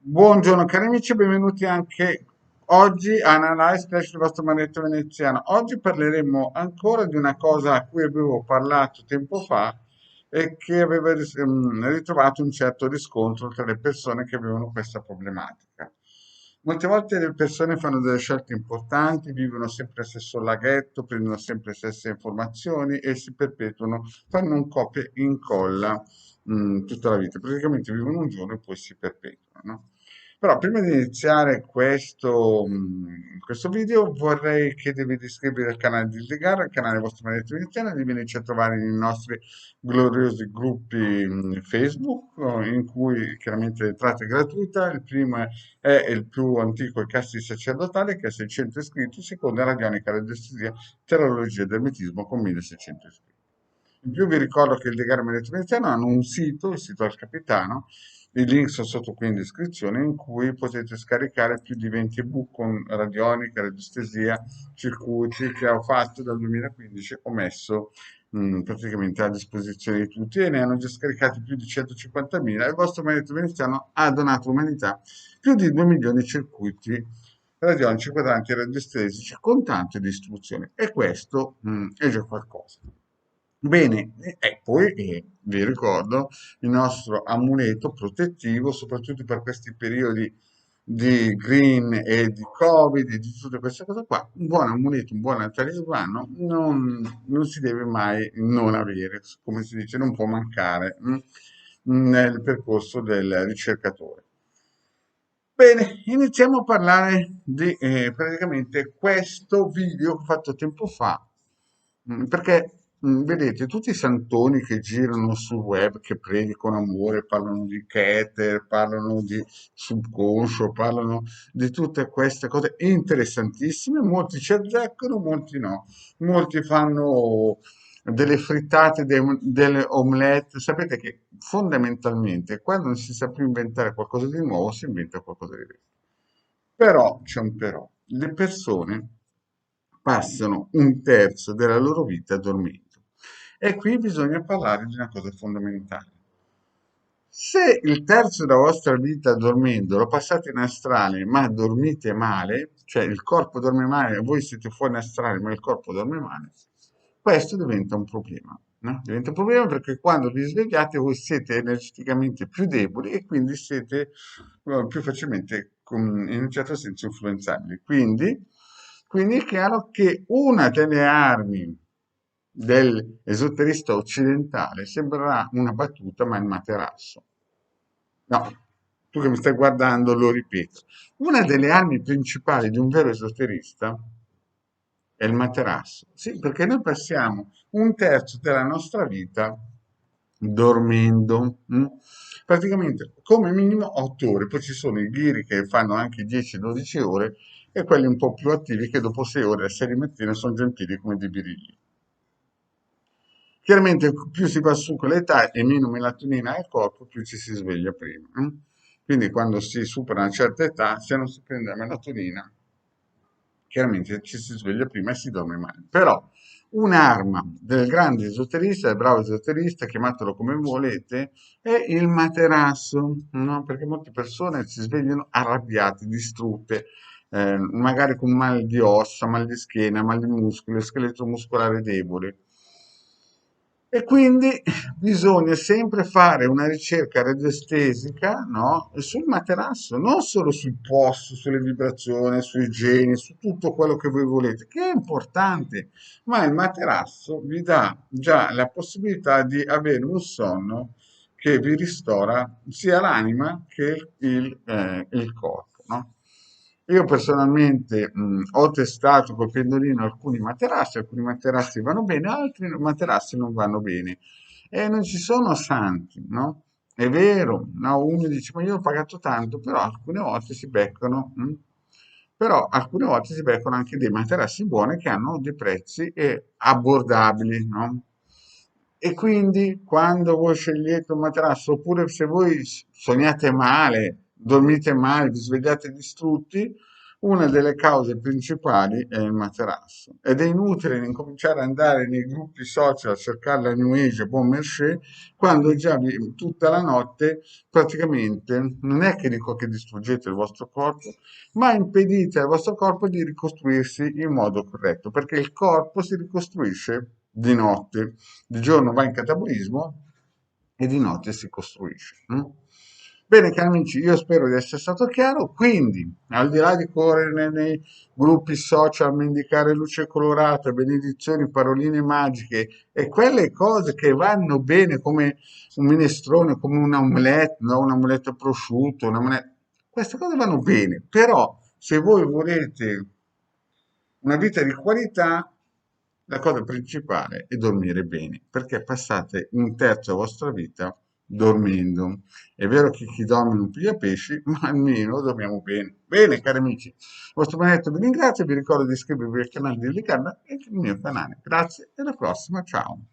Buongiorno cari amici, benvenuti anche oggi a Analyze Clash il vostro maledetto veneziano. Oggi parleremo ancora di una cosa a cui avevo parlato tempo fa e che aveva ritrovato un certo riscontro tra le persone che avevano questa problematica. Molte volte le persone fanno delle scelte importanti, vivono sempre lo stesso laghetto, prendono sempre le stesse informazioni e si perpetuano, fanno un copia e incolla tutta la vita. Praticamente vivono un giorno e poi si perpetuano, no? Però prima di iniziare questo video vorrei chiedervi di iscrivervi al canale di Ildegar, al canale vostro maledetto veneziano, di venirci a trovare nei nostri gloriosi gruppi Facebook, in cui chiaramente l'entrata è gratuita. Il primo è il più antico, il Casti Sacerdotale, che ha 600 iscritti, il secondo è Radionica, Radiestesia, Terrologia ed Ermetismo con 1600 iscritti. In più vi ricordo che il Degar Maledetto Veneziano hanno un sito, il sito del Capitano, i link sono sotto qui in descrizione, in cui potete scaricare più di 20 ebook con radionica, radiestesia, circuiti che ho fatto dal 2015, ho messo praticamente a disposizione di tutti e ne hanno già scaricati più di 150.000 e il vostro Maledetto Veneziano ha donato all'umanità più di 2 milioni di circuiti radionici, quadranti e radiestesici con tante di istruzioni e questo è già qualcosa. Bene, e poi vi ricordo il nostro amuleto protettivo, soprattutto per questi periodi di green e di covid e di tutte queste cose qua. Un buon amuleto, un buon talismano non si deve mai non avere, come si dice, non può mancare nel percorso del ricercatore. Bene, iniziamo a parlare di praticamente questo video che ho fatto tempo fa, perché vedete tutti i santoni che girano sul web, che predicano amore, parlano di Keter, parlano di subconscio, parlano di tutte queste cose interessantissime, molti ci azzeccano, molti no, molti fanno delle frittate, delle omelette. Sapete che fondamentalmente quando non si sa più inventare qualcosa di nuovo, si inventa qualcosa di vecchio. Però c'è un però. Le persone passano un terzo della loro vita dormendo. E qui bisogna parlare di una cosa fondamentale. Se il terzo della vostra vita dormendo lo passate in astrale ma dormite male, cioè il corpo dorme male, voi siete fuori in astrale ma il corpo dorme male, questo diventa un problema. No? Diventa un problema perché quando vi svegliate voi siete energeticamente più deboli e quindi siete più facilmente, in un certo senso, influenzabili. Quindi è chiaro che una delle armi dell'esoterista occidentale sembrerà una battuta, ma è il materasso. No, tu che mi stai guardando lo ripeto. Una delle armi principali di un vero esoterista è il materasso. Sì, perché noi passiamo un terzo della nostra vita dormendo. Praticamente come minimo 8 ore. Poi ci sono i ghiri che fanno anche 10-12 ore e quelli un po' più attivi che dopo 6 ore, a 6 di mattina, sono gentili come dei birilli. Chiaramente più si va su con l'età e meno melatonina al corpo, più ci si sveglia prima. Quindi quando si supera una certa età, se non si prende la melatonina, chiaramente ci si sveglia prima e si dorme male. Però un'arma del grande esoterista, del bravo esoterista, chiamatelo come volete, è il materasso, no? Perché molte persone si svegliano arrabbiate, distrutte, magari con mal di ossa, mal di schiena, mal di muscoli, scheletro muscolare debole. E quindi bisogna sempre fare una ricerca radiestesica, no? Sul materasso, non solo sul posto, sulle vibrazioni, sui geni, su tutto quello che voi volete, che è importante, ma il materasso vi dà già la possibilità di avere un sonno che vi ristora sia l'anima che il corpo, no? Io personalmente ho testato col pendolino alcuni materassi vanno bene, altri materassi non vanno bene. E non ci sono santi, no? È vero, no? Uno dice, ma io ho pagato tanto, però alcune volte si beccano, però alcune volte si beccano anche dei materassi buoni che hanno dei prezzi abbordabili, no? E quindi quando voi scegliete un materasso, oppure se voi sognate male, dormite male, vi svegliate distrutti, una delle cause principali è il materasso ed è inutile incominciare ad andare nei gruppi social a cercare la New Age Bon Marché quando già tutta la notte praticamente non è che dico che distruggete il vostro corpo, ma impedite al vostro corpo di ricostruirsi in modo corretto, perché il corpo si ricostruisce di notte, di giorno va in catabolismo e di notte si costruisce. Bene, cari amici, io spero di essere stato chiaro, quindi al di là di correre nei gruppi social, mendicare luce colorata, benedizioni, paroline magiche e quelle cose che vanno bene come un minestrone, come un omelette, no? Un omelette prosciutto, queste cose vanno bene, però se voi volete una vita di qualità, la cosa principale è dormire bene, perché passate un terzo della vostra vita dormendo. È vero che chi dorme non piglia pesci, ma almeno dormiamo bene. Bene, cari amici, il vostro Benedetto vi ringrazio, vi ricordo di iscrivervi al canale di Licarda e al mio canale. Grazie e alla prossima, ciao.